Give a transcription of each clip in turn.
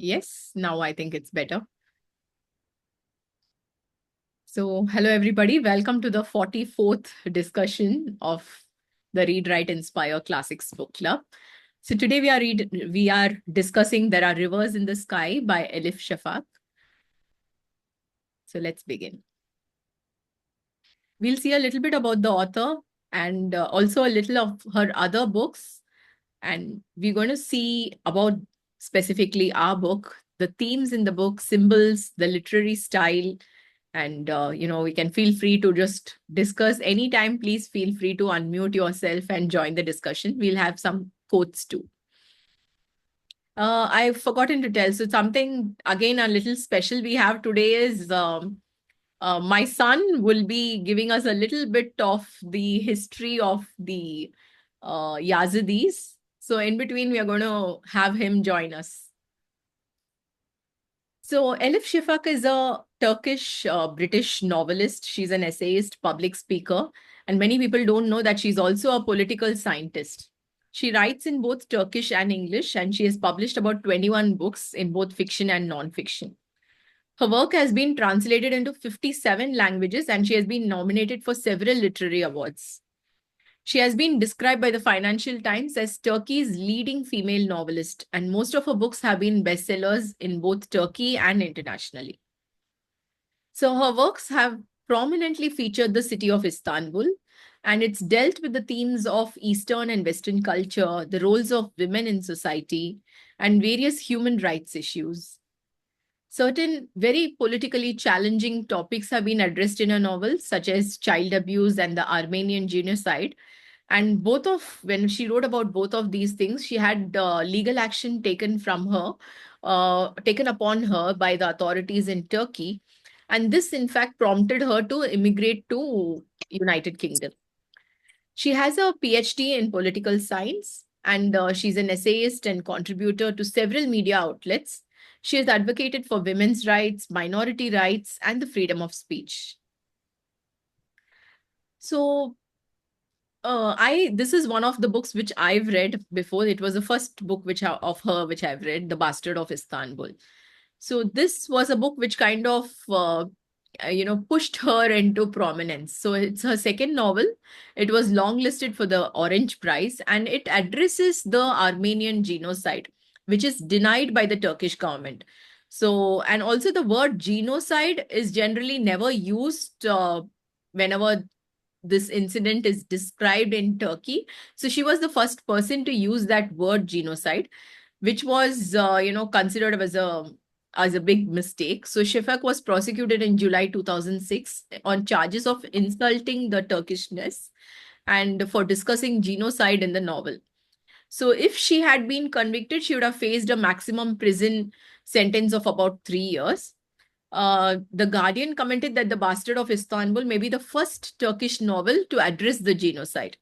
Yes, now I think it's better. So, hello everybody. Welcome to the 44th discussion of the Read, Write, Inspire Classics Book Club. So today we are discussing There Are Rivers in the Sky by Elif Shafak. So let's begin. We'll see a little bit about the author and also a little of her other books. And we're going to see about specifically our book, the themes in the book, symbols, the literary style, and we can feel free to just discuss anytime. Please feel free to unmute yourself and join the discussion. We'll have some quotes too. I've forgotten to tell. So something again a little special we have today is my son will be giving us a little bit of the history of the Yazidis. So in between, we are going to have him join us. So Elif Shafak is a Turkish British novelist. She's an essayist, public speaker, and many people don't know that she's also a political scientist. She writes in both Turkish and English, and she has published about 21 books in both fiction and non-fiction. Her work has been translated into 57 languages, and she has been nominated for several literary awards. She has been described by the Financial Times as Turkey's leading female novelist, and most of her books have been bestsellers in both Turkey and internationally. So her works have prominently featured the city of Istanbul, and it's dealt with the themes of Eastern and Western culture, the roles of women in society, and various human rights issues. Certain very politically challenging topics have been addressed in her novels, such as child abuse and the Armenian genocide. And when she wrote about both of these things, she had legal action taken from her, taken upon her by the authorities in Turkey. And this, in fact, prompted her to immigrate to United Kingdom. She has a PhD in political science, and she's an essayist and contributor to several media outlets. She has advocated for women's rights, minority rights, and the freedom of speech. So, this is one of the books which I've read before. It was the first book of her which I've read, The Bastard of Istanbul. So this was a book which kind of pushed her into prominence. So it's her second novel. It was longlisted for the Orange Prize, and it addresses the Armenian genocide, which is denied by the Turkish government. So, and also the word genocide is generally never used whenever this incident is described in Turkey. So she was the first person to use that word genocide, which was considered as a big mistake. So Shafak was prosecuted in July 2006 on charges of insulting the Turkishness and for discussing genocide in the novel. So if she had been convicted, she would have faced a maximum prison sentence of about 3 years. The Guardian commented that The Bastard of Istanbul may be the first Turkish novel to address the genocide.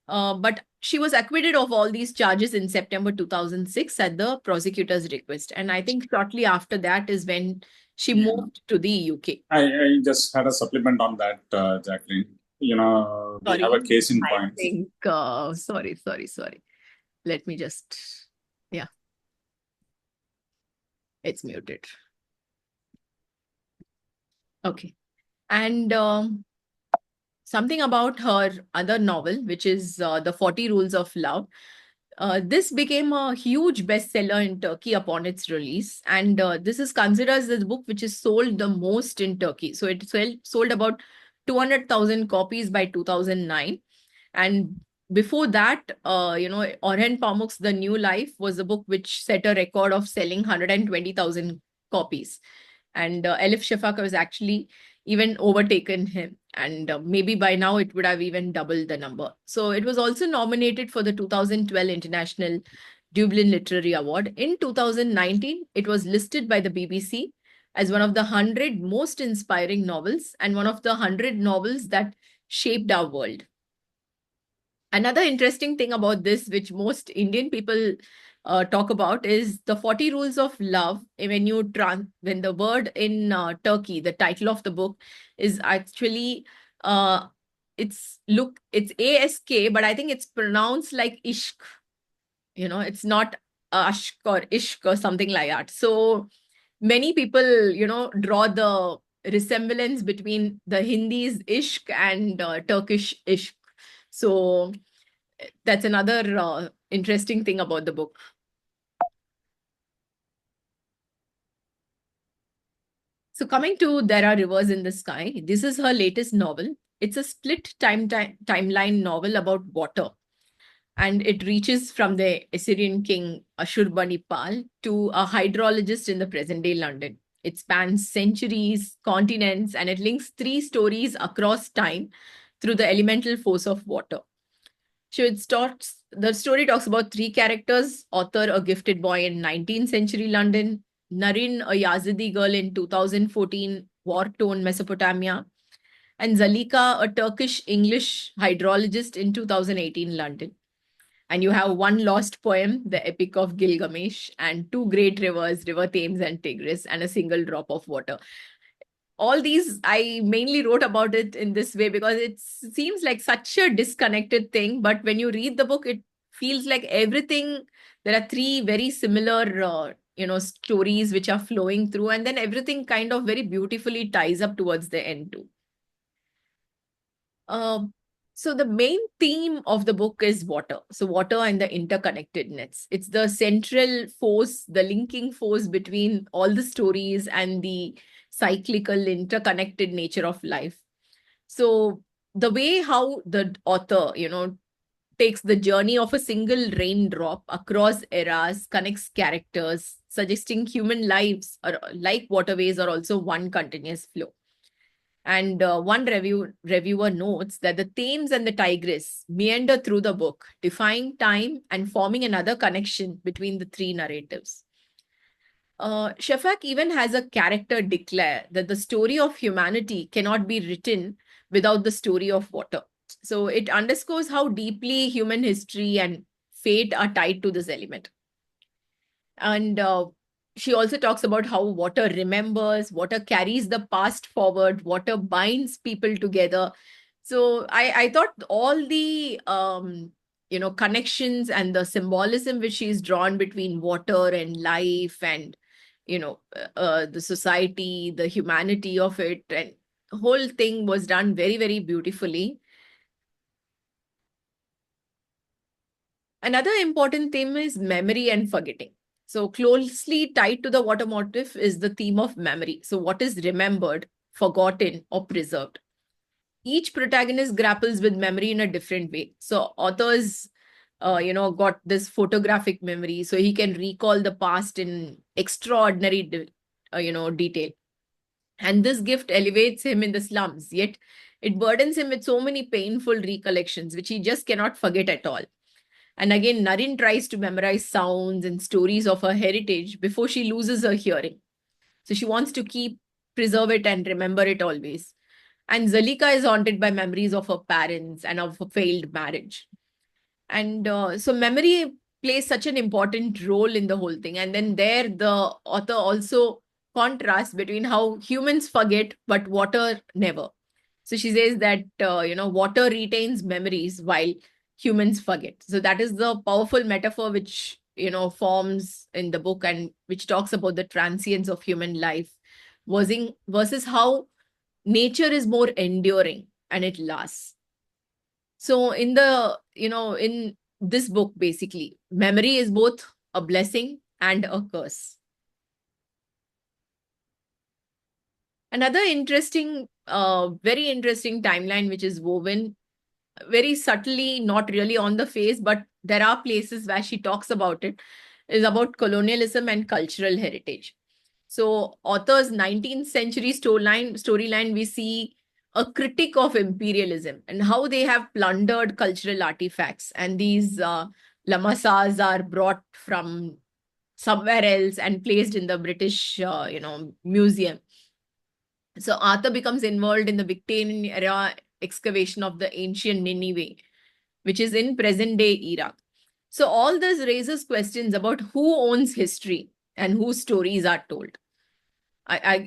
But she was acquitted of all these charges in September 2006 at the prosecutor's request. And I think shortly after that is when she moved to the UK. I just had a supplement on that, Jacqueline. We have a case in point. I think, sorry. Let me just, yeah, it's muted. Okay. And something about her other novel, which is The 40 Rules of Love. This became a huge bestseller in Turkey upon its release. And this is considered as the book which is sold the most in Turkey. So it sold about 200,000 copies by 2009. And before that, Orhan Pamuk's The New Life was the book which set a record of selling 120,000 copies. And Elif Shafak was actually even overtaken him. And maybe by now it would have even doubled the number. So it was also nominated for the 2012 International Dublin Literary Award. In 2019, it was listed by the BBC as one of the 100 most inspiring novels and one of the 100 novels that shaped our world. Another interesting thing about this, which most Indian people talk about, is the 40 Rules of Love. When the word in Turkey, the title of the book is actually it's ASK, but I think it's pronounced like ishq. It's not ashk or ishq or something like that. So many people, draw the resemblance between the Hindi's ishq and Turkish ishq. So that's another interesting thing about the book. So coming to There Are Rivers in the Sky, this is her latest novel. It's a split timeline novel about water. And it reaches from the Assyrian king Ashurbanipal to a hydrologist in the present-day London. It spans centuries, continents, and it links 3 stories across time through the elemental force of water. So the story talks about 3 characters: Author, a gifted boy in 19th century London; Naren, a Yazidi girl in 2014 war-torn Mesopotamia; and Zalika, a Turkish-English hydrologist in 2018 London. And you have one lost poem, the Epic of Gilgamesh, and 2 great rivers, River Thames and Tigris, and a single drop of water. All these, I mainly wrote about it in this way because it seems like such a disconnected thing. But when you read the book, it feels like everything, there are 3 very similar, stories which are flowing through, and then everything kind of very beautifully ties up towards the end too. So the main theme of the book is water. So water and the interconnectedness. It's the central force, the linking force between all the stories and the cyclical, interconnected nature of life. So the way how the author, takes the journey of a single raindrop across eras, connects characters, suggesting human lives or like waterways are also one continuous flow. And one reviewer notes that the Thames and the Tigris meander through the book, defying time and forming another connection between the 3 narratives. Shafak even has a character declare that the story of humanity cannot be written without the story of water. So it underscores how deeply human history and fate are tied to this element. And she also talks about how water remembers, water carries the past forward, water binds people together. So I thought all the connections and the symbolism which she's drawn between water and life and the society, the humanity of it, and the whole thing was done very, very beautifully. Another important theme is memory and forgetting. So closely tied to the water motif is the theme of memory. So what is remembered, forgotten, or preserved? Each protagonist grapples with memory in a different way. So authors, got this photographic memory, so he can recall the past in extraordinary, detail. And this gift elevates him in the slums, yet it burdens him with so many painful recollections, which he just cannot forget at all. And again, Naren tries to memorize sounds and stories of her heritage before she loses her hearing. So she wants to preserve it and remember it always. And Zalika is haunted by memories of her parents and of a failed marriage. And so memory plays such an important role in the whole thing. And then there, the author also contrasts between how humans forget, but water never. So she says that, water retains memories while humans forget. So that is the powerful metaphor which, forms in the book and which talks about the transience of human life versus how nature is more enduring and it lasts. So in in this book, basically, memory is both a blessing and a curse. Another very interesting timeline which is woven very subtly, not really on the face, but there are places where she talks about it, is about colonialism and cultural heritage. So author's 19th century storyline, we see a critique of imperialism and how they have plundered cultural artifacts. And these lamasas are brought from somewhere else and placed in the British, museum. So Arthur becomes involved in the Victorian era excavation of the ancient Nineveh, which is in present-day Iraq. So all this raises questions about who owns history and whose stories are told. An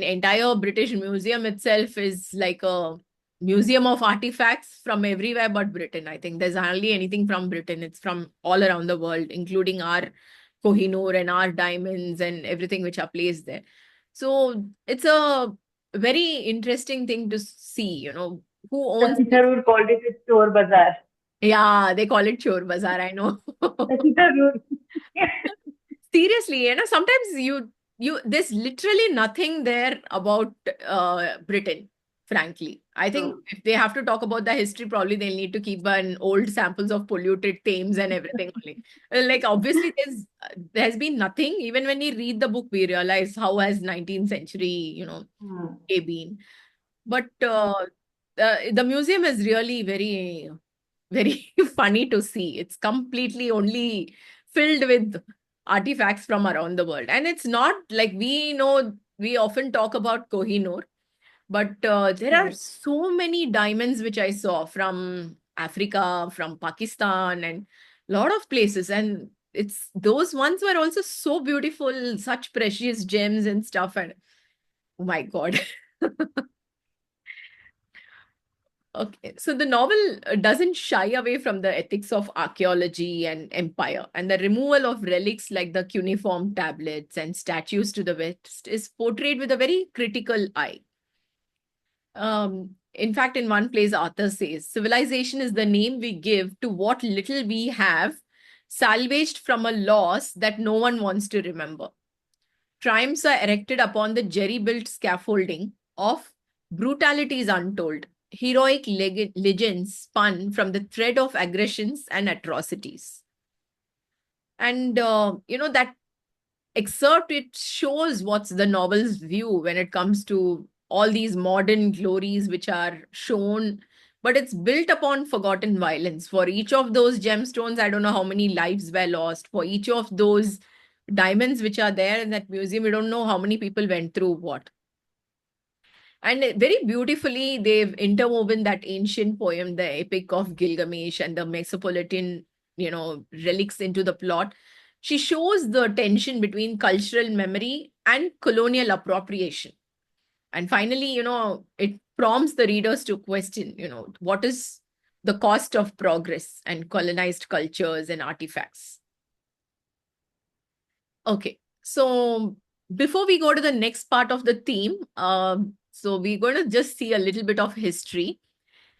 entire British museum itself is like a museum of artifacts from everywhere but Britain. I think there's hardly anything from Britain. It's from all around the world, including our Kohinoor and our diamonds and everything which are placed there. So it's a very interesting thing to see, who owns Sati this. Tharoor called it a Chor Bazaar. Yeah, they call it Chor Bazaar, I know. Sati Tharoor. Seriously, sometimes there's literally nothing there about Britain, frankly. I think if they have to talk about the history, probably they'll need to keep an old samples of polluted Thames and everything only. Like obviously there's been nothing. Even when we read the book, we realize how has 19th century, A been. But the museum is really very, very funny to see. It's completely only filled with artifacts from around the world. And it's not like we often talk about Kohinoor, but there are so many diamonds which I saw from Africa, from Pakistan, and a lot of places. And it's those ones were also so beautiful, such precious gems and stuff. And oh my God. Okay, so the novel doesn't shy away from the ethics of archaeology and empire, and the removal of relics like the cuneiform tablets and statues to the west is portrayed with a very critical eye. In fact, in one place, Arthur says, civilization is the name we give to what little we have, salvaged from a loss that no one wants to remember. Triumphs are erected upon the jerry-built scaffolding of brutalities untold, heroic legends spun from the thread of aggressions and atrocities. And, that excerpt, it shows what's the novel's view when it comes to all these modern glories which are shown, but it's built upon forgotten violence. For each of those gemstones, I don't know how many lives were lost. For each of those diamonds which are there in that museum, we don't know how many people went through what. And very beautifully, they've interwoven that ancient poem, the Epic of Gilgamesh, and the Mesopotamian, relics into the plot. She shows the tension between cultural memory and colonial appropriation. And finally, it prompts the readers to question, what is the cost of progress and colonized cultures and artifacts. Okay, so before we go to the next part of the theme, so we're going to just see a little bit of history.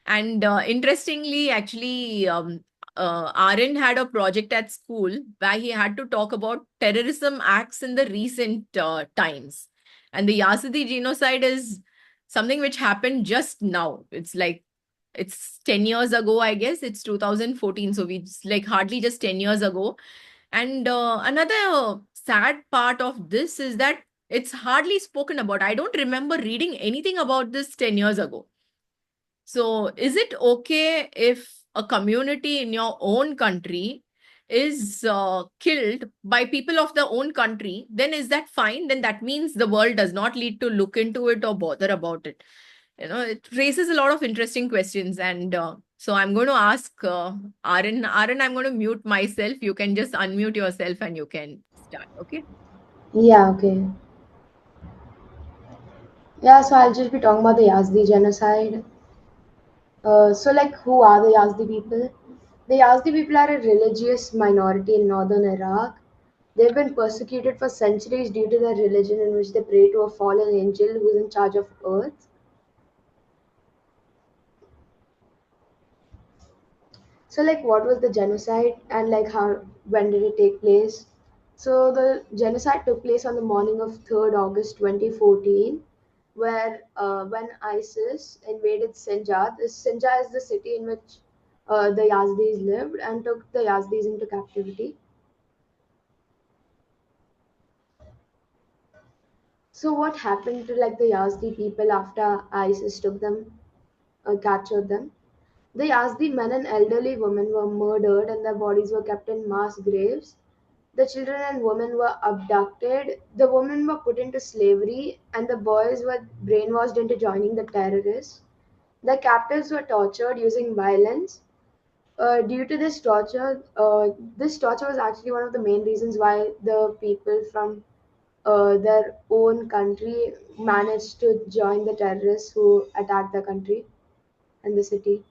And interestingly, actually, Aaron had a project at school where he had to talk about terrorism acts in the recent times. And the Yazidi genocide is something which happened just now. It's 10 years ago, I guess. It's 2014. So it's like hardly just 10 years ago. And another sad part of this is that it's hardly spoken about. I don't remember reading anything about this 10 years ago. So is it okay if a community in your own country is killed by people of their own country? Then is that fine? Then that means the world does not need to look into it or bother about it. It raises a lot of interesting questions. And so I'm going to ask Aaron. Aaron, I'm going to mute myself. You can just unmute yourself and you can start. Okay. Yeah, okay. Yeah, so I'll just be talking about the Yazdi genocide. Who are the Yazdi people? The Yazdi people are a religious minority in northern Iraq. They've been persecuted for centuries due to their religion, in which they pray to a fallen angel who's in charge of earth. So, what was the genocide, and when did it take place? So, the genocide took place on the morning of 3rd August 2014, where when ISIS invaded Sinjar. Sinjar is the city in which the Yazdis lived, and took the Yazdis into captivity. So, what happened to the Yazdi people after ISIS took them, captured them? The Yazdi men and elderly women were murdered, and their bodies were kept in mass graves. The children and women were abducted, the women were put into slavery, and the boys were brainwashed into joining the terrorists. The captives were tortured using violence. Due to this torture was actually one of the main reasons why the people from their own country managed to join the terrorists who attacked the country and the city.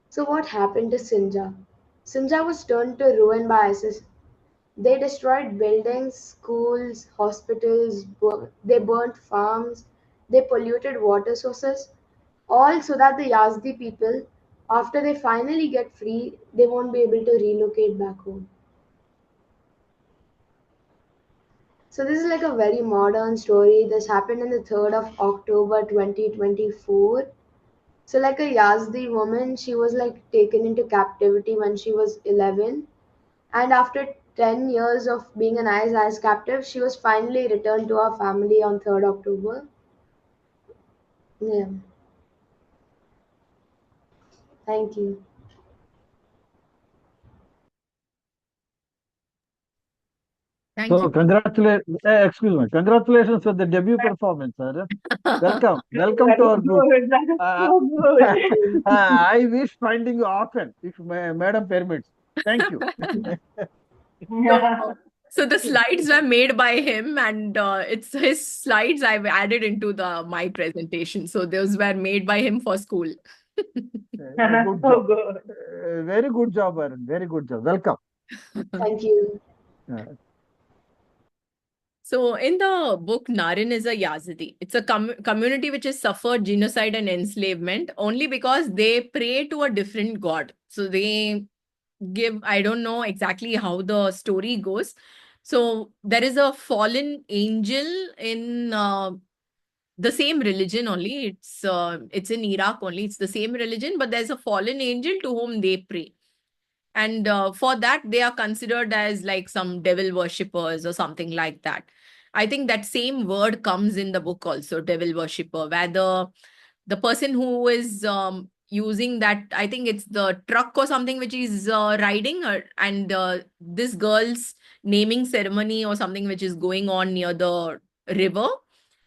So, what happened to Sinjar? Sinjar was turned to ruin by ISIS. They destroyed buildings, schools, hospitals, they burnt farms, they polluted water sources, all so that the Yazdi people, after they finally get free, they won't be able to relocate back home. So this is like a very modern story. This happened on the 3rd of October 2024. So like a Yazdi woman, she was like taken into captivity when she was 11, and after 10 years of being an ISIS captive, she was finally returned to her family on 3rd October. Yeah, thank you. Thank So you. congratulations for the debut performance, sir. Welcome to Very our group. good. That is Uh, so good. I wish finding you often, if madam permits. Thank you. So the slides were made by him, and it's his slides I've added into my presentation. So those were made by him for school. Good So job. good. Very good job, Arun. Very good job. Welcome. Thank you. Uh, So in the book, Narin is a Yazidi. It's a community which has suffered genocide and enslavement only because they pray to a different god. So they give, I don't know exactly how the story goes. So there is a fallen angel in the same religion only. It's in Iraq only. It's the same religion, but there's a fallen angel to whom they pray. And for that, they are considered as like some devil worshippers or something like that. I think that same word comes in the book also, devil worshipper, where the person who is using that, I think it's the truck or something which is riding, and this girl's naming ceremony or something which is going on near the river.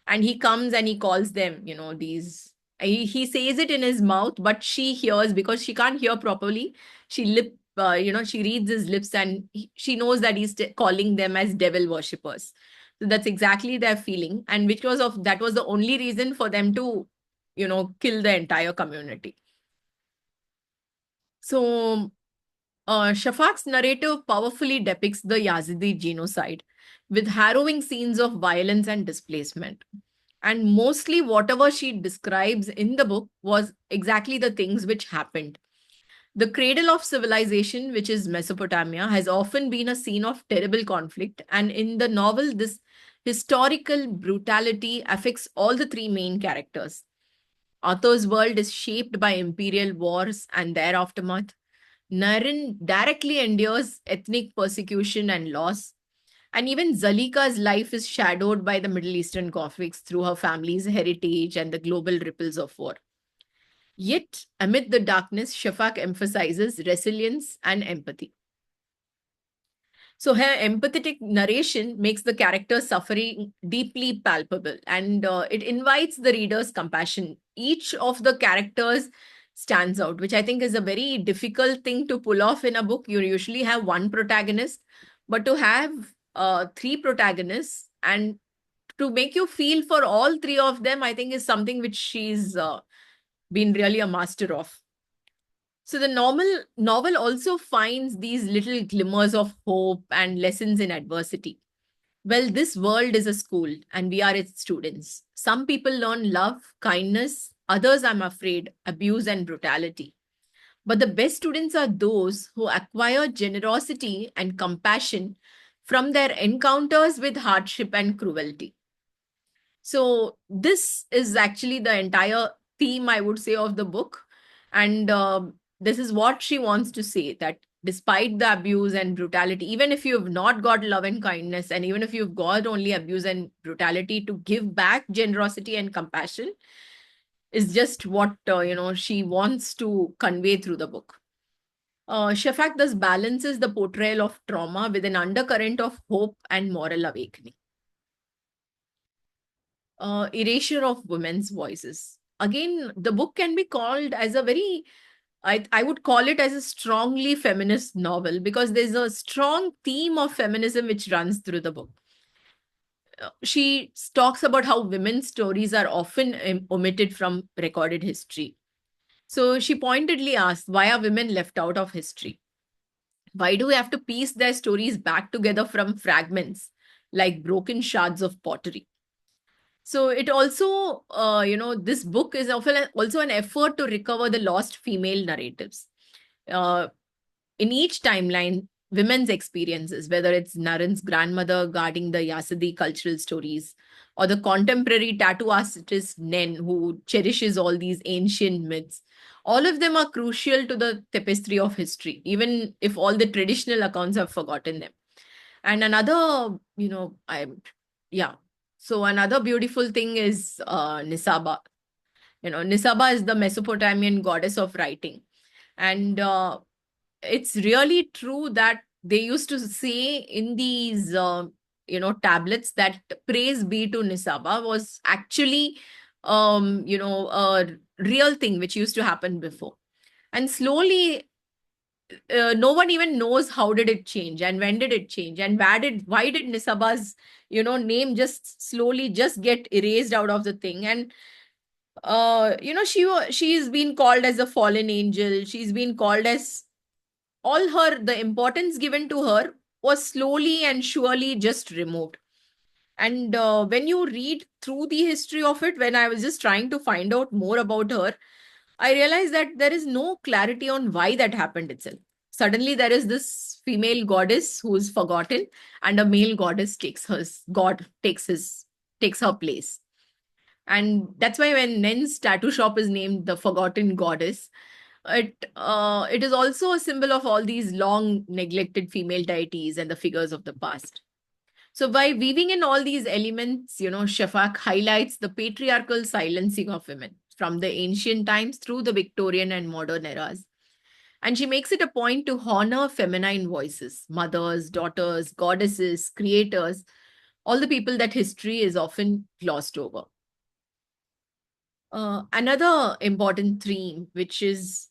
And he comes and he calls them, these. He says it in his mouth, but she hears because she can't hear properly. She reads his lips, and she knows that he's calling them as devil worshippers. So that's exactly their feeling, and that was the only reason for them to, kill the entire community. So Shafak's narrative powerfully depicts the Yazidi genocide with harrowing scenes of violence and displacement. And mostly whatever she describes in the book was exactly the things which happened. The cradle of civilization, which is Mesopotamia, has often been a scene of terrible conflict. And in the novel, this historical brutality affects all the three main characters. Arthur's world is shaped by imperial wars and their aftermath. Narin directly endures ethnic persecution and loss. And even Zalika's life is shadowed by the Middle Eastern conflicts through her family's heritage and the global ripples of war. Yet, amid the darkness, Shafak emphasizes resilience and empathy. So her empathetic narration makes the character's suffering deeply palpable, and it invites the reader's compassion. Each of the characters stands out, which I think is a very difficult thing to pull off in a book. You usually have one protagonist, but to have three protagonists and to make you feel for all three of them, I think is something which she's been really a master of. So the novel also finds these little glimmers of hope and lessons in adversity. Well, this world is a school and we are its students. Some people learn love, kindness, others, I'm afraid, abuse and brutality. But the best students are those who acquire generosity and compassion from their encounters with hardship and cruelty. So this is actually the entire theme, I would say, of the book. And this is what she wants to say, that despite the abuse and brutality, even if you've not got love and kindness, and even if you've got only abuse and brutality, to give back generosity and compassion is just what, she wants to convey through the book. Shafak thus balances the portrayal of trauma with an undercurrent of hope and moral awakening. Erasure of women's voices. Again, the book can be called as a very, I would call it as a strongly feminist novel because there's a strong theme of feminism which runs through the book. She talks about how women's stories are often omitted from recorded history. So she pointedly asked, why are women left out of history? Why do we have to piece their stories back together from fragments like broken shards of pottery? So it also, this book is often also an effort to recover the lost female narratives. In each timeline, women's experiences, whether it's Naren's grandmother guarding the Yazidi cultural stories, or the contemporary tattoo artist Nen, who cherishes all these ancient myths, all of them are crucial to the tapestry of history, even if all the traditional accounts have forgotten them. And another, so another beautiful thing is Nisaba. Nisaba is the Mesopotamian goddess of writing. And it's really true that they used to say in these, tablets that praise be to Nisaba was actually, a real thing which used to happen before. And slowly, no one even knows how did it change and when did it change and why did Nisaba's, name just slowly just get erased out of the thing. And she's been called as a fallen angel. She's been called as the importance given to her was slowly and surely just removed. And when you read through the history of it, when I was just trying to find out more about her, I realized that there is no clarity on why that happened itself. Suddenly there is this female goddess who is forgotten, and a male goddess takes her place. And that's why when Nen's tattoo shop is named the Forgotten Goddess, it is also a symbol of all these long neglected female deities and the figures of the past. So by weaving in all these elements, Shafak highlights the patriarchal silencing of women from the ancient times through the Victorian and modern eras. And she makes it a point to honor feminine voices, mothers, daughters, goddesses, creators, all the people that history is often glossed over. Another important theme, which is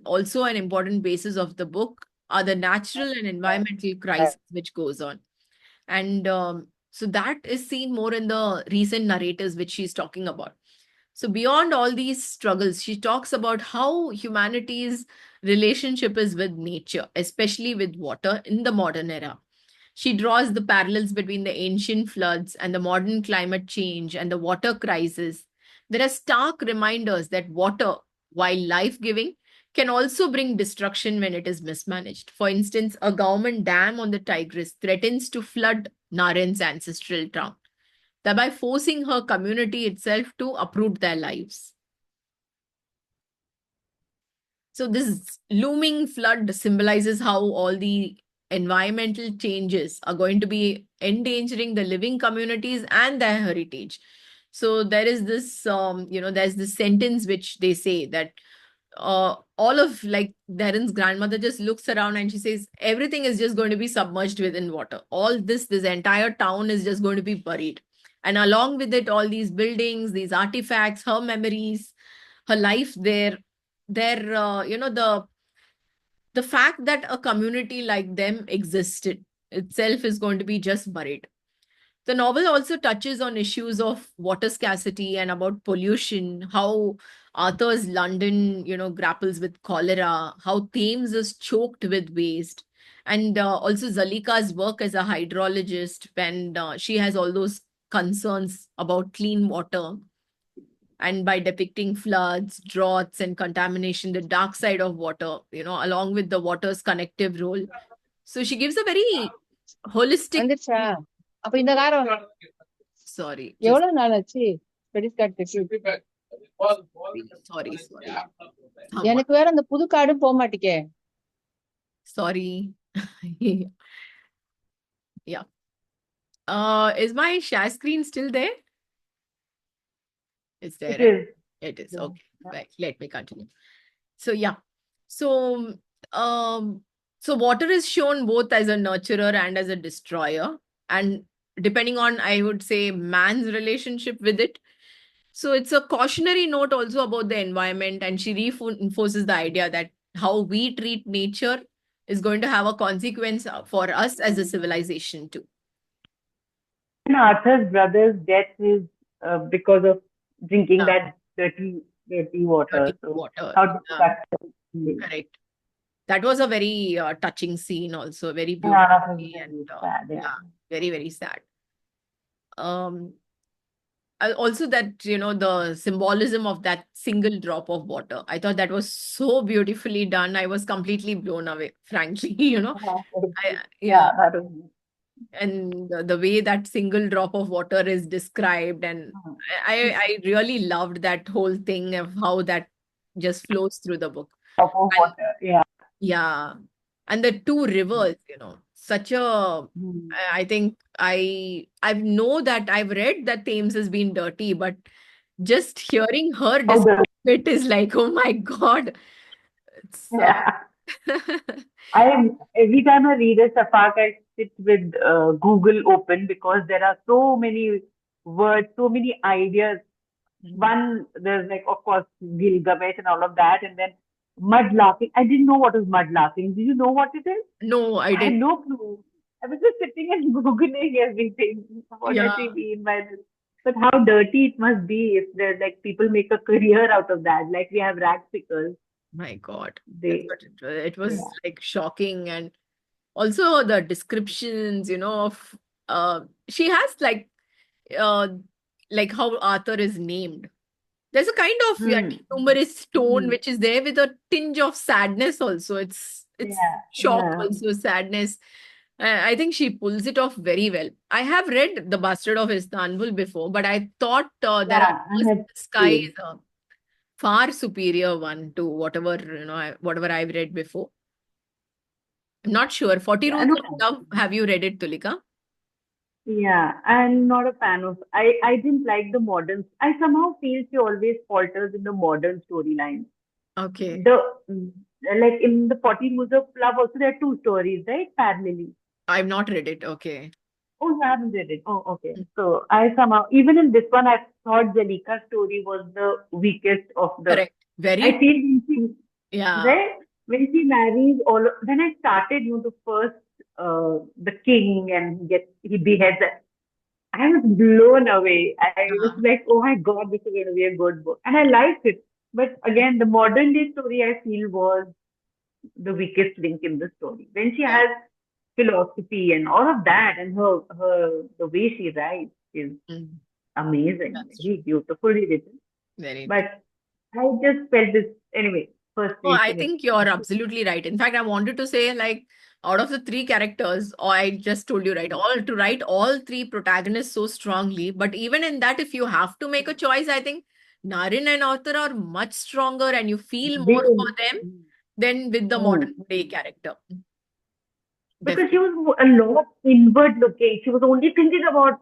also an important basis of the book, are the natural and environmental crisis which goes on. And so that is seen more in the recent narratives which she's talking about. So beyond all these struggles, she talks about how humanity's relationship is with nature, especially with water in the modern era. She draws the parallels between the ancient floods and the modern climate change and the water crisis. There are stark reminders that water, while life-giving, can also bring destruction when it is mismanaged. For instance, a government dam on the Tigris threatens to flood Naren's ancestral town, thereby forcing her community itself to uproot their lives. So this looming flood symbolizes how all the environmental changes are going to be endangering the living communities and their heritage. So there is this, there's this sentence which they say that all of like Darren's grandmother just looks around and she says, everything is just going to be submerged within water. All this entire town is just going to be buried. And along with it, all these buildings, these artifacts, her memories, her life there, the fact that a community like them existed itself is going to be just buried. The novel also touches on issues of water scarcity and about pollution, how Arthur's London, grapples with cholera, how Thames is choked with waste, and also Zalika's work as a hydrologist when she has all those concerns about clean water. And by depicting floods, droughts, and contamination, the dark side of water, along with the water's connective role. So she gives a very holistic. வந்துச்சா அப்ப இந்த காரம் Sorry. எவ்வளவு நாள் ஆச்சு credit card Sorry. எனக்கு வேற அந்த புது கார்டும் போக மாட்டேங்க. Sorry. Yeah. Is my share screen still there? It's there. It is. Okay. Right. Let me continue. So yeah. So water is shown both as a nurturer and as a destroyer, and depending on, I would say, man's relationship with it. So it's a cautionary note also about the environment, and she reinforces the idea that how we treat nature is going to have a consequence for us as a civilization too. And Arthur's brother's death is because of drinking that dirty water. Dirty water. How does that Correct. That was a very touching scene also, very beautiful Yeah, that was very and sad. Yeah. yeah, very, very sad. Also that, the symbolism of that single drop of water. I thought that was so beautifully done. I was completely blown away, frankly, Yeah, that was. and the way that single drop of water is described, and I really loved that whole thing of how that just flows through the book. Drop of And water. Yeah. yeah, and the two rivers, such a, Hmm. I think I know that I've read that Thames has been dirty, but just hearing her Oh, describe it is like, oh my God. It's yeah. Every time I read a Shafak, I sit with Google open because there are so many words, so many ideas. One, there's like, of course, Gilgamesh and all of that, and then mud laughing. I didn't know what was mud laughing. Do you know what it is? No, I I had didn't. no clue. I was just sitting and Googling everything. What does Yeah, he mean by this? But how dirty it must be if there's like people make a career out of that. Like we have rag pickers. my God. That's They, what it was yeah. like shocking. And also the descriptions, of she has uh like how Arthur is named. There's a kind of Hmm. humorous tone Hmm. which is there with a tinge of sadness also. It's Yeah. shock Yeah. also, sadness. I think she pulls it off very well. I have read The Bastard of Istanbul before, but I thought There Are Yeah. I Colors in had the Sky seen. is a far superior one to whatever, whatever I've read before. I'm not sure. 40 Yeah. Rules No. of Love. Have you read it, Tulika? Yeah. I'm not a fan of. I didn't like the modern. I somehow feel she always falters in the modern storyline. Okay. The like in the 40 Rules of Love also there are two stories, right? Parallelly. I've not read it. Okay. Oh, you haven't read it. Oh, okay. So I somehow, even in this one, I thought Jalika's story was the weakest of the. Correct. Very I feel when she, Yeah. right? When she marries when I started, the first, the king and he beheads it. I was blown away. I was like, oh my God, this is going to be a good book. And I liked it. But again, the modern day story I feel was the weakest link in the story. When she Yeah. has philosophy and all of that, and the way she writes is Mm, amazing, that's very beautifully written. very true. But I just felt this anyway. Oh, Firstly, I think you're absolutely right. In fact, I wanted to say, like, out of the three characters, or I just told you, right, to write all three protagonists so strongly. But even in that, if you have to make a choice, I think Naren and Arthur are much stronger and you feel more for them than with the modern day character. because she was a lot inward looking. She was only thinking about,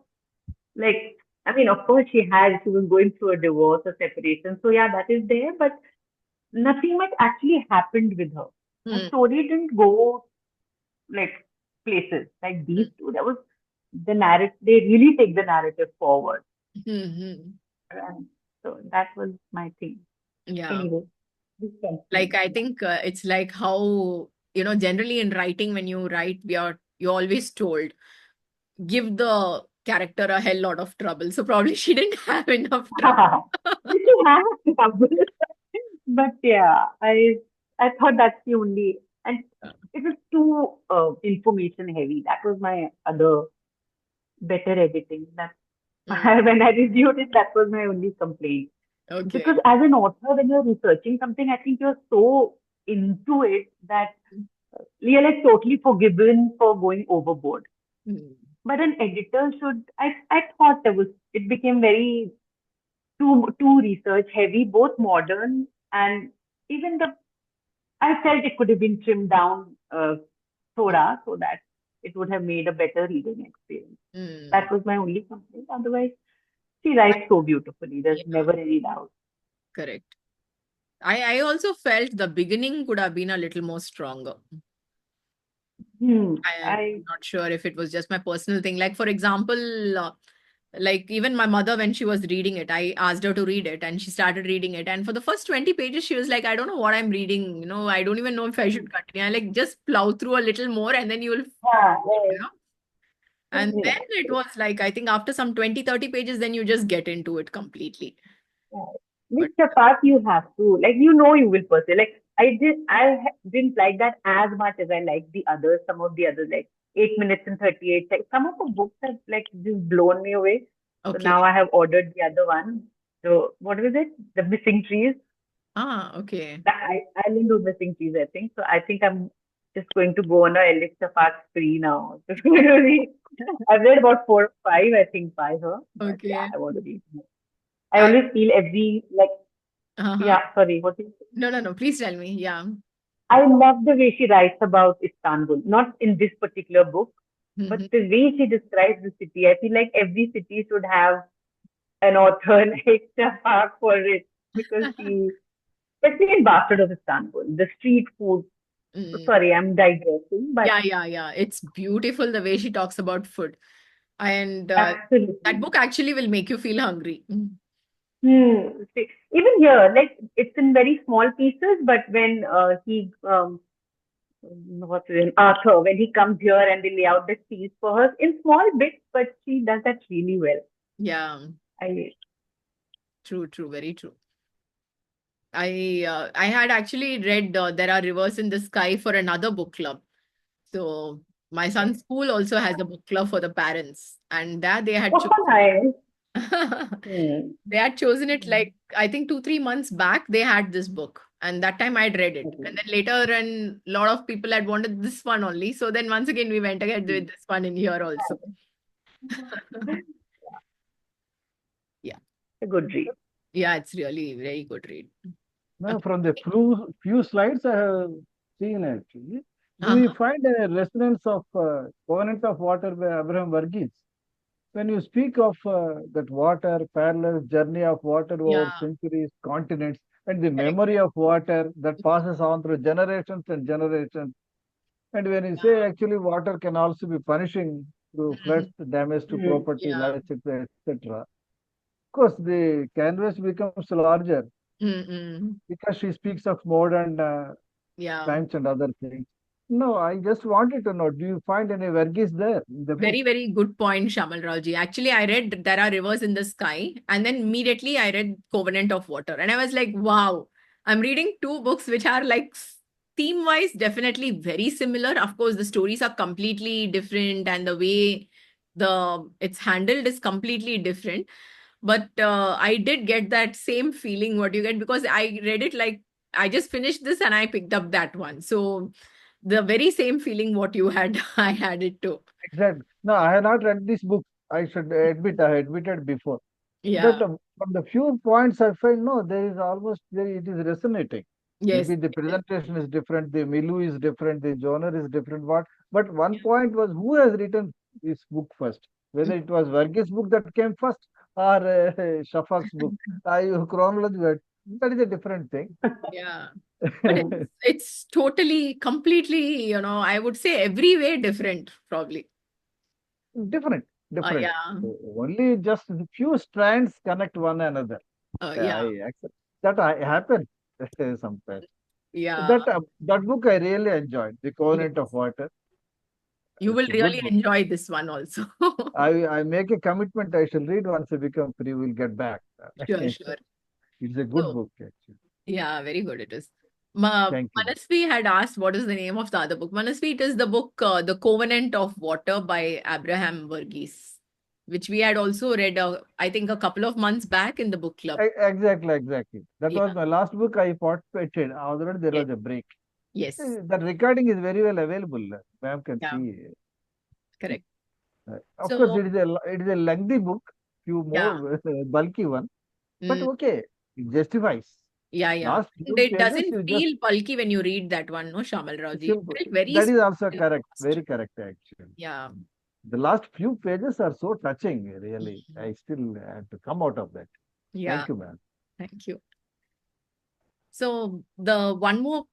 like, I mean, of course she was going through a divorce or separation. So yeah, that is there, but nothing much actually happened with her. Her Hmm. story didn't go like places. Like these two, that was the narrative. They really take the narrative forward. Mhm. And so that was my thing. Yeah. Anyway, this Like, I continues. think it's like how, generally in writing, when you write, you're always told, give the character a hell lot of trouble. So probably she didn't have enough trouble. Which you have trouble. But yeah, I thought that's the only, and it was too information heavy. That was my other better editing. That when I reviewed it, that was my only complaint. Okay. Because as an author, when you're researching something, I think you're so into it that you're like totally forgiven for going overboard. Hmm. But an editor should. I thought it became very too research heavy, both modern and even I felt it could have been trimmed down thoda so that it would have made a better reading experience. Hmm. That was my only complaint. Otherwise, she writes so beautifully. There's Yeah. never any doubt. Correct. I also felt the beginning could have been a little more stronger. I'm not sure if it was just my personal thing. Like, for example, like even my mother, when she was reading it, I asked her to read it and she started reading it. And for the first 20 pages, she was like, I don't know what I'm reading. I don't even know if I should continue. I like just plow through a little more and then you will, and then it was like, I think after some 20-30 pages, then you just get into it completely. Which Shafak you have to, like, you will pursue. Like, didn't like that as much as I liked the others. Some of the others, like 8 minutes and 38 seconds. Some of the books have like just blown me away. So Okay. now I have ordered the other one. So what was it? The Missing Trees. Okay. The Island of Missing Trees, I think. So I think I'm just going to go on a Elif Shafaq spree now. Just going to read. I've read about 4 or 5, I think, by her. But yeah, Okay. I want to read more. I I, always feel every like uh-huh. sorry, what is No. Please tell me. Yeah. I love the way she writes about Istanbul. Not in this particular book, but Mhm. the way she describes the city. I feel like every city should have an author like Shafaq for it because especially in Bastard of Istanbul, the street food. Mm. Sorry, I'm digressing, but Yeah. It's beautiful the way she talks about food. And that absolutely. book actually will make you feel hungry. See, even here, like it's in very small pieces, but when what's his name, Arthur, when he comes here and they lay out the feast for her in small bits, but she does that really well. Yeah. I True. Very true. I had actually read There Are Rivers in the Sky for another book club. So my son's school also has a book club for the parents, and that they had oh nice. they had chosen it like I think 2-3 months back. They had this book, and that time I'd read it, and then later, and a lot of people had wanted this one only. So then once again we went ahead with this one in here also. Yeah, A good read. yeah, it's really very good read. No, from the few slides I have seen actually, do Uh-huh. you find a resonance of Covenant of Water by Abraham Verghese? When you speak of that water, parallels, journey of water over Yeah. centuries, continents, and the Correct. memory of water that passes on through generations and generations. And when you say Yeah. actually water can also be punishing through floods, damage to property, Yeah. life, etc. Of course, the canvas becomes larger Mm-mm. because she speaks of modern Yeah. times and other things. No, I just wanted to know, do you find any Verghese there in the book? Very good point, Shamal Rauji. Actually, I read There Are Rivers in the Sky, and then immediately I read Covenant of Water. And I was like, wow, I'm reading two books which are like theme-wise definitely very similar. Of course, the stories are completely different, and the way it's handled is completely different. But I did get that same feeling what you get, because I read it like I just finished this and I picked up that one. So the very same feeling what you had, I had it too. Exactly. No, I have not read this book. I should admit, I admitted before. But Yeah. from the few points I find, no, there is almost there it is resonating. Yes. Maybe the presentation is different, the milieu is different, the genre is different. But one point was who has written this book first? Whether it was Verghese book that came first or Shafak's book. I chronology that is a different thing. Yeah. But it's totally, completely, I would say every way different, probably. Different, different. Yeah. Only just a few strands connect one another. Yeah. I accept that I happen sometimes. Yeah. That book I really enjoyed, The Yes. Covenant of Water. You will It's a really good book. enjoy this one also. I make a commitment I shall read once I become free. We'll get back. Sure. It's a good So, book actually. yeah, very good it is. Thank you. Manasvi had asked what is the name of the other book. Manasvi, it is the book The Covenant of Water by Abraham Verghese, which we had also read, I think, a couple of months back in the book club. Exactly. That was Yeah. my last book I participated. Otherwise, there was a break. Yes. That recording is very well available. Ma'am can Yeah. see. Correct. Of So, course, it is a lengthy book, few yeah. more bulky one, but Mm, okay, it justifies. yeah. Last And few it pages, doesn't you just feel bulky when you read that one, no, Shamal Rauji. It simple. felt very That is also smooth and correct, fast. very correct actually. Yeah. The last few pages are so touching, really. I still have to come out of that. Yeah. Thank you, ma'am. Thank you. So the one more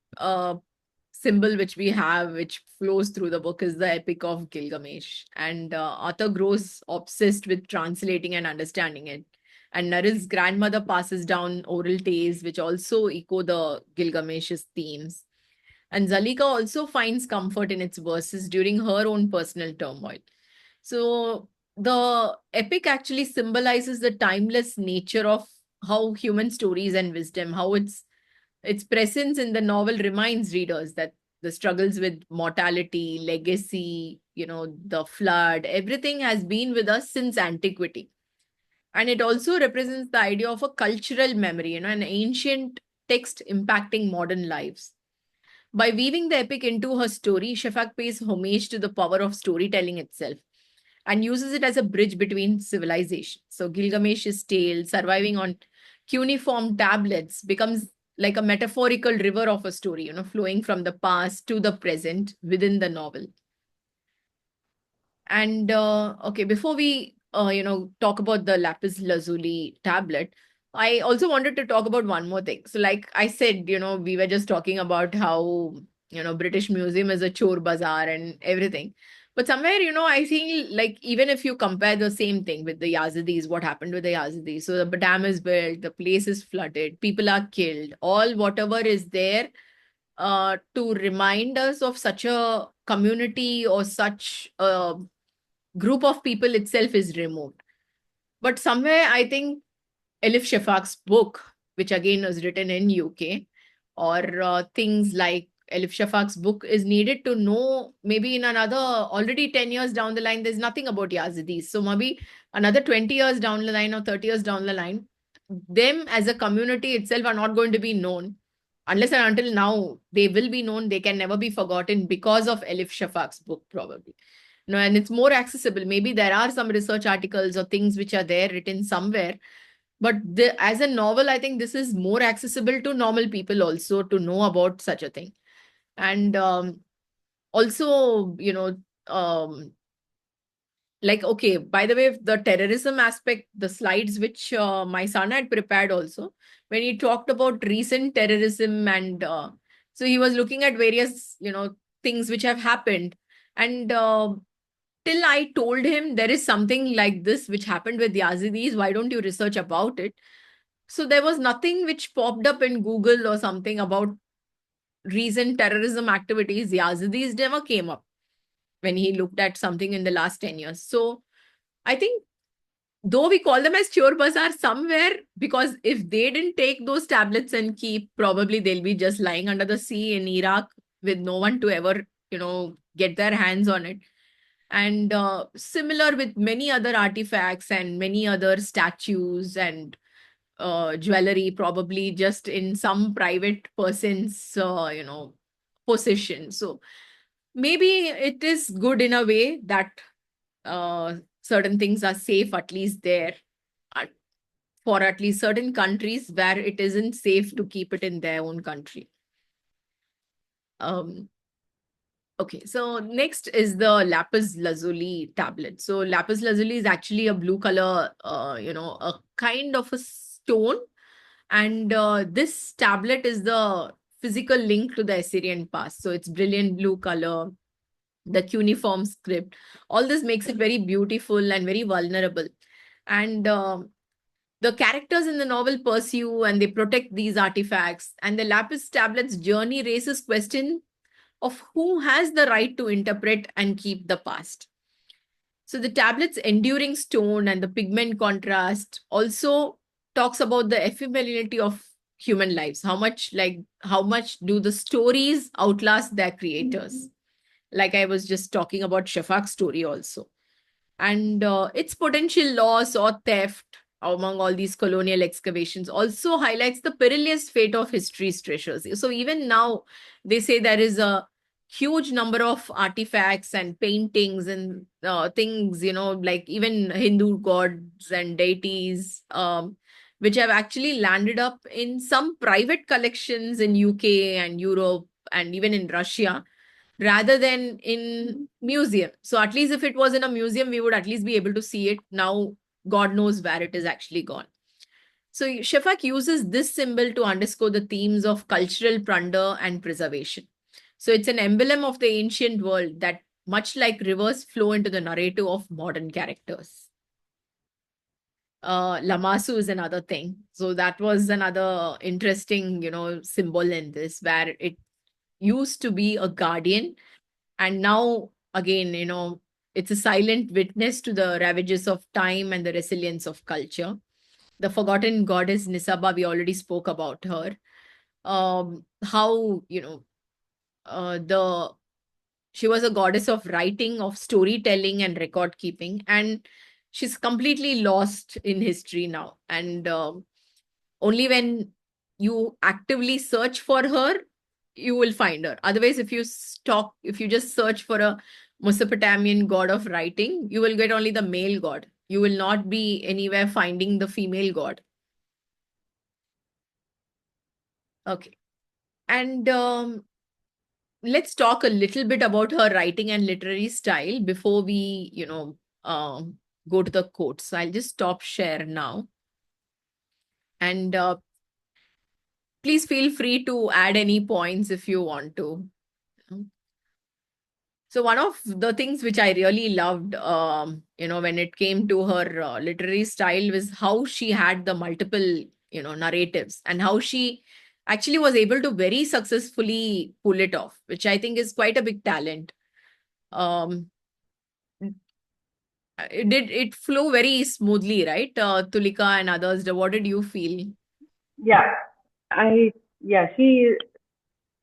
symbol which we have, which flows through the book, is the Epic of Gilgamesh. And Arthur grows obsessed with translating and understanding it. And Narel's grandmother passes down oral tales, which also echo the Gilgamesh's themes. And Zalika also finds comfort in its verses during her own personal turmoil. So the epic actually symbolizes the timeless nature of how human stories and wisdom, how it's its presence in the novel reminds readers that the struggles with mortality, legacy, the flood, everything has been with us since antiquity. And it also represents the idea of a cultural memory, an ancient text impacting modern lives. By weaving the epic into her story, Shafak pays homage to the power of storytelling itself and uses it as a bridge between civilizations. So Gilgamesh's tale, surviving on cuneiform tablets, becomes like a metaphorical river of a story, flowing from the past to the present within the novel. And okay, before we talk about the lapis lazuli tablet, I also wanted to talk about one more thing. So like I said, we were just talking about how British Museum is a chore bazaar and everything. But somewhere, I feel like even if you compare the same thing with the Yazidis, what happened with the Yazidis? So the dam is built, the place is flooded, people are killed, all whatever is there to remind us of such a community or such a group of people itself is removed. But somewhere I think Elif Shafak's book, which again was written in UK, or things like Elif Shafak's book is needed to know maybe in another, already 10 years down the line, there's nothing about Yazidis. So maybe another 20 years down the line or 30 years down the line, them as a community itself are not going to be known. Unless and until now, they will be known. They can never be forgotten because of Elif Shafak's book, probably. And it's more accessible. Maybe there are some research articles or things which are there written somewhere. But as a novel, I think this is more accessible to normal people also to know about such a thing. And also, like, okay, by the way, the terrorism aspect, the slides which my son had prepared also, when he talked about recent terrorism and so he was looking at various, things which have happened. And till I told him there is something like this which happened with Yazidis, why don't you research about it? So there was nothing which popped up in Google or something about recent terrorism activities. Yazidis never came up when he looked at something in the last 10 years. So I think though we call them as Chor Bazaar somewhere, because if they didn't take those tablets and keep, probably they'll be just lying under the sea in Iraq with no one to ever, get their hands on it. And similar with many other artifacts and many other statues and jewelry, probably just in some private person's, possession. So maybe it is good in a way that certain things are safe, at least there, for at least certain countries where it isn't safe to keep it in their own country. Okay, so next is the lapis lazuli tablet. So lapis lazuli is actually a blue color, a kind of a stone. And this tablet is the physical link to the Assyrian past. So it's brilliant blue color, the cuneiform script. All this makes it very beautiful and very vulnerable. And the characters in the novel pursue and they protect these artifacts. And the lapis tablet's journey raises question of who has the right to interpret and keep the past. So the tablet's enduring stone and the pigment contrast also talks about the ephemerality of human lives. How much do the stories outlast their creators? Like I was just talking about Shafak's story also. And its potential loss or theft among all these colonial excavations also highlights the perilous fate of history's treasures. So even now, they say there is a huge number of artifacts and paintings and things, like even Hindu gods and deities, which have actually landed up in some private collections in UK and Europe and even in Russia, rather than in museum. So at least if it was in a museum, we would at least be able to see it. Now, God knows where it is actually gone. So Shafak uses this symbol to underscore the themes of cultural plunder and preservation. So it's an emblem of the ancient world that, much like rivers, flow into the narrative of modern characters. Lamassu is another thing. So that was another interesting, symbol in this, where it used to be a guardian. And now, again, it's a silent witness to the ravages of time and the resilience of culture. The forgotten goddess Nisaba, we already spoke about her. how, she was a goddess of writing, of storytelling and record keeping, and she's completely lost in history now. And only when you actively search for her, you will find her. Otherwise, if you just search for a Mesopotamian god of writing, you will get only the male god. You will not be anywhere finding the female god. Okay. And let's talk a little bit about her writing and literary style before we, go to the quotes. So I'll just stop share now. And please feel free to add any points if you want to. So one of the things which I really loved, when it came to her literary style, was how she had the multiple, narratives, and how she actually was able to very successfully pull it off, which I think is quite a big talent. Um, did it flow very smoothly, right? Tulika and others, what did you feel? Yeah, she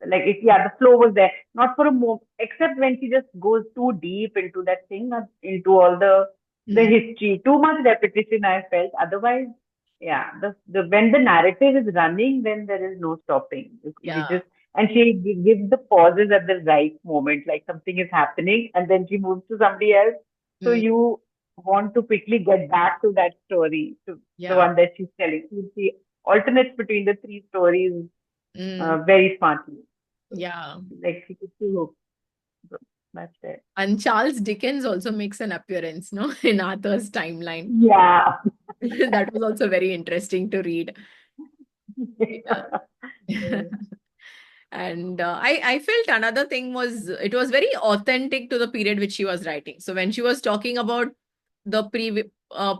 like it. Yeah, the flow was there. Not for a moment, except when she just goes too deep into that thing, into all the history. Too much repetition, I felt. Otherwise, yeah, the when the narrative is running, then there is no stopping. And she gives the pauses at the right moment, like something is happening, and then she moves to somebody else. So you want to quickly get back to that story, to the one that she's telling. She alternates between the three stories very smartly. Yeah. Like she could see hope. That's it. And Charles Dickens also makes an appearance, no, in Arthur's timeline. Yeah. That was also very interesting to read. And I felt another thing was, it was very authentic to the period which she was writing. So when she was talking about the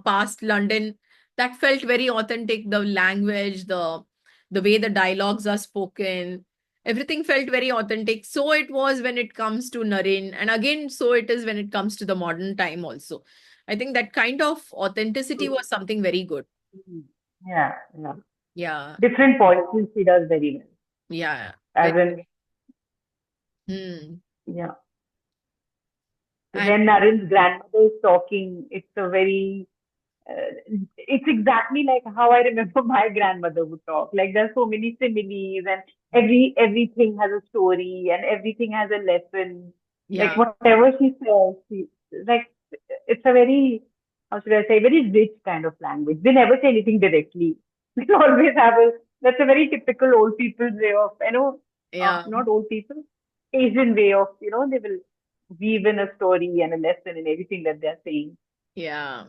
past London, that felt very authentic. The language, the way the dialogues are spoken, everything felt very authentic. So it was when it comes to Naren, and again, so it is when it comes to the modern time also. I think that kind of authenticity was something very good. Yeah. Yeah. Different voices she does very well. Yeah. As in, yeah. When Naren's grandmother is talking, it's it's exactly like how I remember my grandmother would talk. Like there's so many similes, and everything has a story, and everything has a lesson. Yeah. Like whatever she says, it's a very, how should I say, very rich kind of language. They never say anything directly. They always have that's a very typical old people's way of, not old people, Asian way of, they will weave in a story and a lesson in everything that they're saying. Yeah.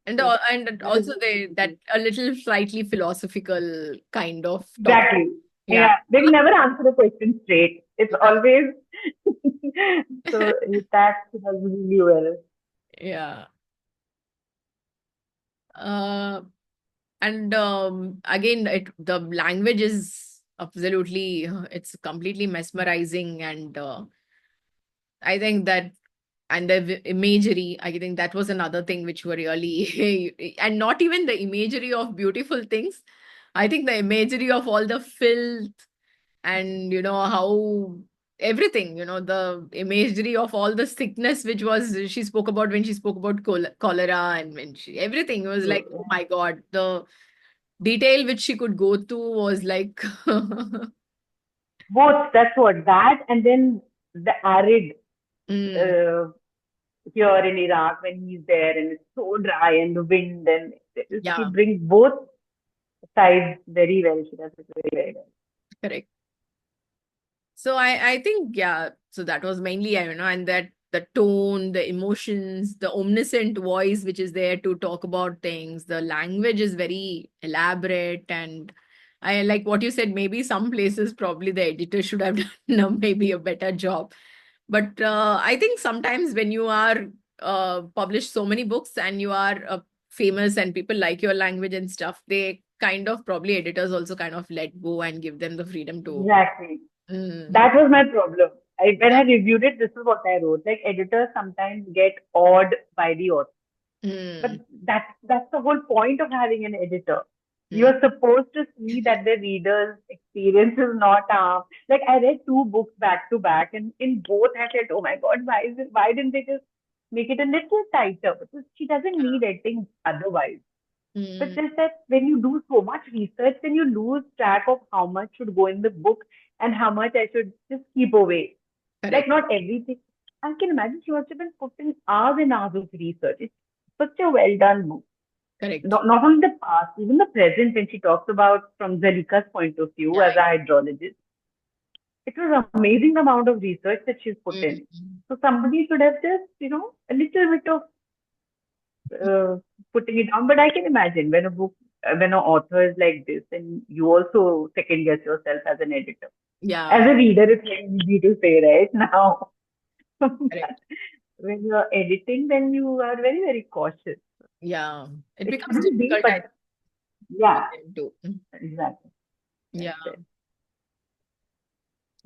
And also that a little slightly philosophical kind of topic. Exactly. Yeah. They will never answer the question straight. It's always so that does really well. Yeah. And again, the language is absolutely, it's completely mesmerizing, and I think that, and the imagery, I think that was another thing which were really, and not even the imagery of beautiful things. I think the imagery of all the filth, and how everything, the imagery of all the sickness which she spoke about when she spoke about cholera, and when everything was like, oh my God, the detail which she could go to was like both. That's what that, and then the arid here in Iraq when he's there, and it's so dry, and the wind, and she brings both sides very well. She does it very well. Correct. So I think, so that was mainly, and that the tone, the emotions, the omniscient voice which is there to talk about things, the language is very elaborate, and I like what you said, maybe some places probably the editor should have done maybe a better job. But I think sometimes when you are published so many books and you are famous and people like your language and stuff, they kind of, probably editors also kind of let go and give them the freedom to. Exactly. That was my problem. When I reviewed it, this is what I wrote. Like editors sometimes get awed by the author. But that's the whole point of having an editor. You're supposed to see that the reader's experience is not like I read two books back to back, and in both I said, "Oh my God, why didn't they just make it a little tighter?" Because she doesn't need editing otherwise. But just that when you do so much research, then you lose track of how much should go in the book and how much I should just keep away. Like Correct. not everything. I can imagine she must have been putting hours and hours of research. It's such a well done book. Correct. Not only the past, even the present, when she talks about from Zalika's point of view as a hydrologist, it was an amazing amount of research that she's put in. So somebody should have just, a little bit of putting it down. But I can imagine when when an author is like this, and you also second guess yourself as an editor. Yeah. As a reader, it's very easy to say right now. Correct. When you're editing, then you are very, very cautious. Yeah. It It becomes couldn't be, difficult but yeah, to. exactly. Yeah. That's it.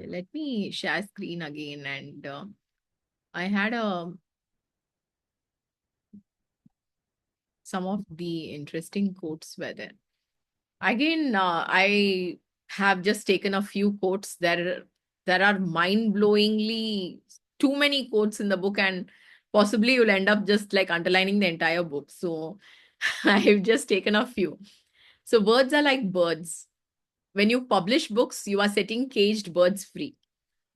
Okay, let me share screen again, and I had some of the interesting quotes were there. Again, I have just taken a few quotes. There are mind-blowingly too many quotes in the book, and possibly you'll end up just like underlining the entire book. So I've just taken a few. So words are like birds. When you publish books, you are setting caged birds free.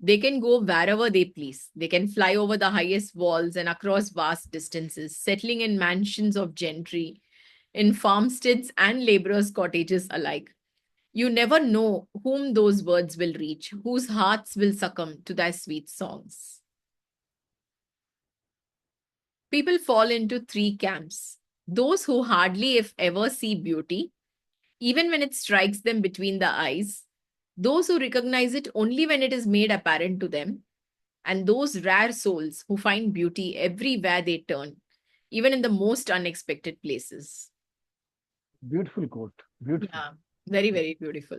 They can go wherever they please. They can fly over the highest walls and across vast distances, settling in mansions of gentry, in farmsteads and laborers' cottages alike. You never know whom those words will reach, whose hearts will succumb to their sweet songs. People fall into three camps: those who hardly, if ever, see beauty, even when it strikes them between the eyes; those who recognize it only when it is made apparent to them; and those rare souls who find beauty everywhere they turn, even in the most unexpected places. Beautiful quote. Beautiful. Yeah, very, very beautiful.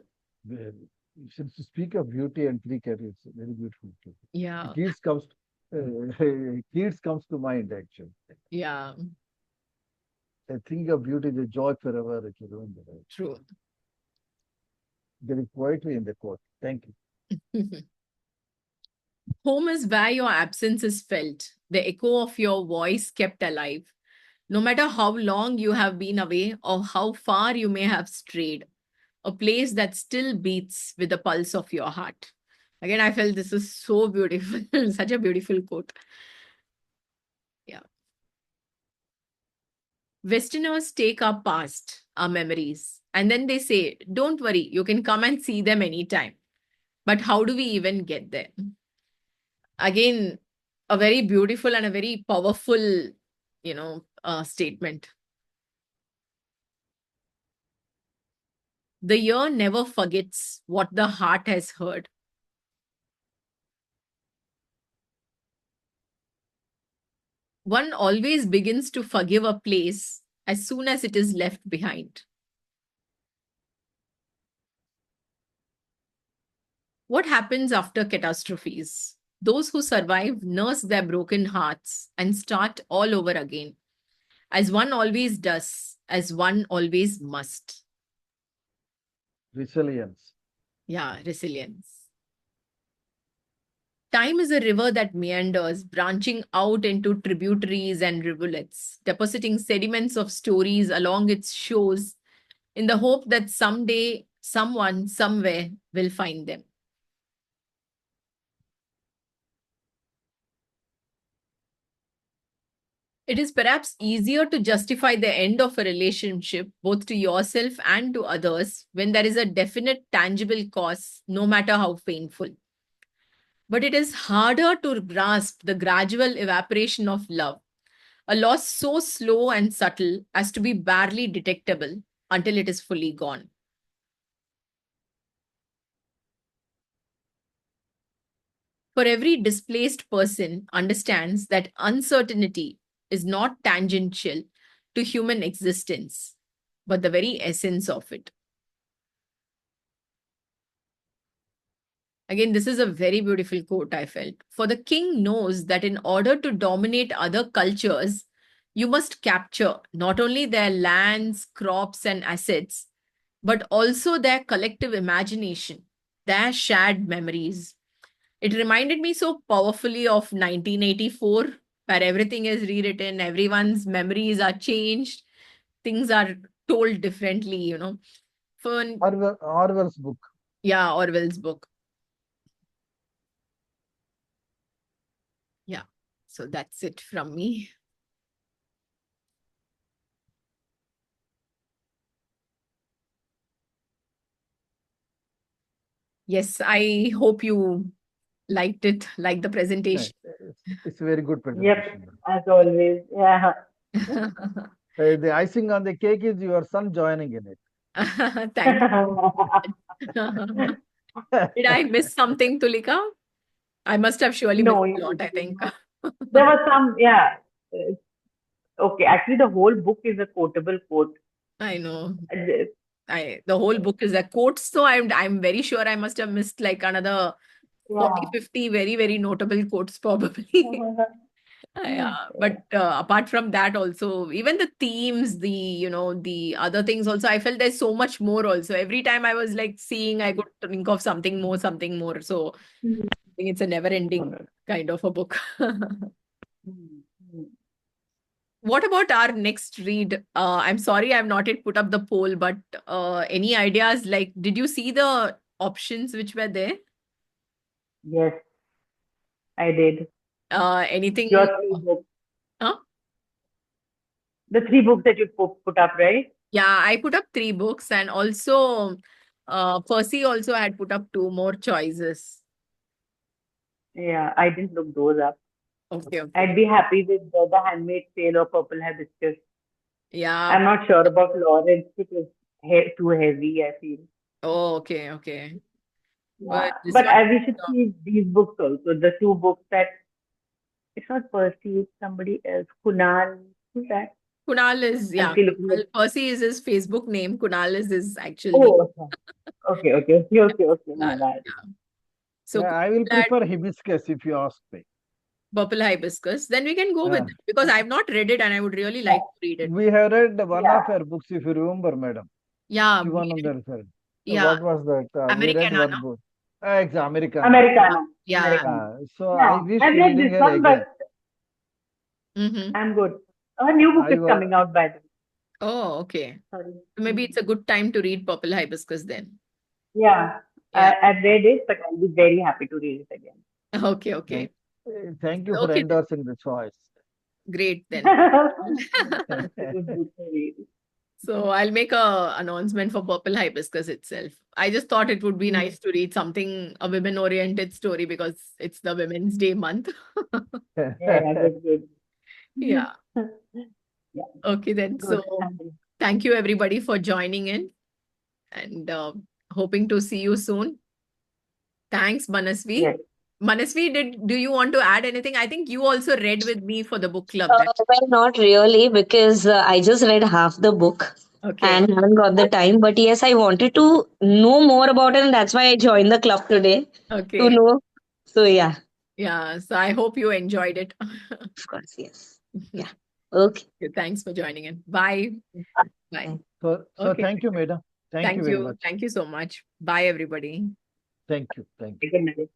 Since you speak of beauty and three careers, very beautiful. Yeah, Keats comes to mind actually. yeah, I think of beauty, the joy forever, if you remember. Right? true. There is poetry in the quote. Thank you. Home is where your absence is felt, the echo of your voice kept alive. No matter how long you have been away or how far you may have strayed, a place that still beats with the pulse of your heart. Again, I felt this is so beautiful, such a beautiful quote. Yeah. Westerners take our past, our memories, and then they say, don't worry, you can come and see them anytime. But how do we even get there? Again, a very beautiful and a very powerful, statement. The ear never forgets what the heart has heard. One always begins to forgive a place as soon as it is left behind. What happens after catastrophes? Those who survive nurse their broken hearts and start all over again, as one always does, as one always must. Resilience. Yeah, resilience. Time is a river that meanders, branching out into tributaries and rivulets, depositing sediments of stories along its shores in the hope that someday, someone, somewhere will find them. It is perhaps easier to justify the end of a relationship, both to yourself and to others, when there is a definite, tangible cause, no matter how painful. But it is harder to grasp the gradual evaporation of love, a loss so slow and subtle as to be barely detectable until it is fully gone. For every displaced person understands that uncertainty is not tangential to human existence, but the very essence of it. Again, this is a very beautiful quote, I felt. For the king knows that in order to dominate other cultures, you must capture not only their lands, crops, and assets, but also their collective imagination, their shared memories. It reminded me so powerfully of 1984, where everything is rewritten, everyone's memories are changed, things are told differently, For Orwell's book. yeah, Orwell's book. Yeah. So that's it from me. Yes, I hope you liked it, like the presentation. It's a very good Yep, presentation. as always. Yeah. The icing on the cake is your son joining in it. Thank you. Did I miss something, Tulika? I must have surely missed No, a lot, I think. there was some, yeah. Okay, actually, the whole book is a quotable quote. I know. Uh, The whole book is a quote, so I'm very sure I must have missed like another 40, 50 very, very notable quotes probably. Yeah, but apart from that also, even the themes, the other things also, I felt there's so much more also. Every time I was like seeing, I could think of something more, something more. So I think it's a never-ending kind of a book. What about our next read? I'm sorry I've not yet put up the poll, but any ideas? Like, did you see the options which were there? Yes, I did. Anything? Your three books. Huh? The three books that you put up, right? Yeah, I put up 3 books, and also Percy also had put up 2 more choices. Yeah, I didn't look those up. Okay. I'd be happy with the Handmaid's Tale or Purple Hibiscus. Yeah. I'm not sure about Lawrence because too heavy, I feel. Oh, okay. Yeah. But this But one, we should see these books also. The 2 books that it's not Percy, it's somebody else. Kunal. Who's that? Kunal is, I'm yeah. still looking Well, at. Percy is his Facebook name. Kunal is his actual name. Oh, okay. My Kunal, bad. yeah. So Yeah, I will Kunal had prefer hibiscus if you ask me. Purple Hibiscus. Then we can go with it because I've not read it and I would really like to read it. We have read one Yeah. of her books, if you remember, madam. Yeah. Shivananda sir. Yeah. What was that? We read Americana, one no? book. It's Americana. Americana. Yeah. Americana. So Yeah, I wish I've read reading this her one, again. Mm-hmm. I'm good. A new book I is was coming out by the way. Oh, okay. Sorry. Maybe it's a good time to read Purple Hibiscus then. Yeah, Yeah. I've read it, but I'll be very happy to read it again. Okay. Thank you for Okay, then. endorsing the choice. Great then. It's a good book to read. So I'll make a announcement for Purple Hibiscus itself. I just thought it would be nice to read something, a women-oriented story because it's the Women's Day month. Yeah, good. Yeah. Yeah. Okay then. Good. So thank you everybody for joining in and hoping to see you soon. Thanks, Manasvi. Yes. Manasvi, do you want to add anything? I think you also read with me for the book club, right? Well, not really, because I just read half the book Okay. and haven't got the time. But yes, I wanted to know more about it, and that's why I joined the club today to Okay. know. So yeah, Yeah. So I hope you enjoyed it. of course, yes. Yeah. Okay. Thanks for joining in. Bye. Bye. So Okay. thank you, madam. Thank you very much. Thank you so much. Bye, everybody. Thank you. Good night.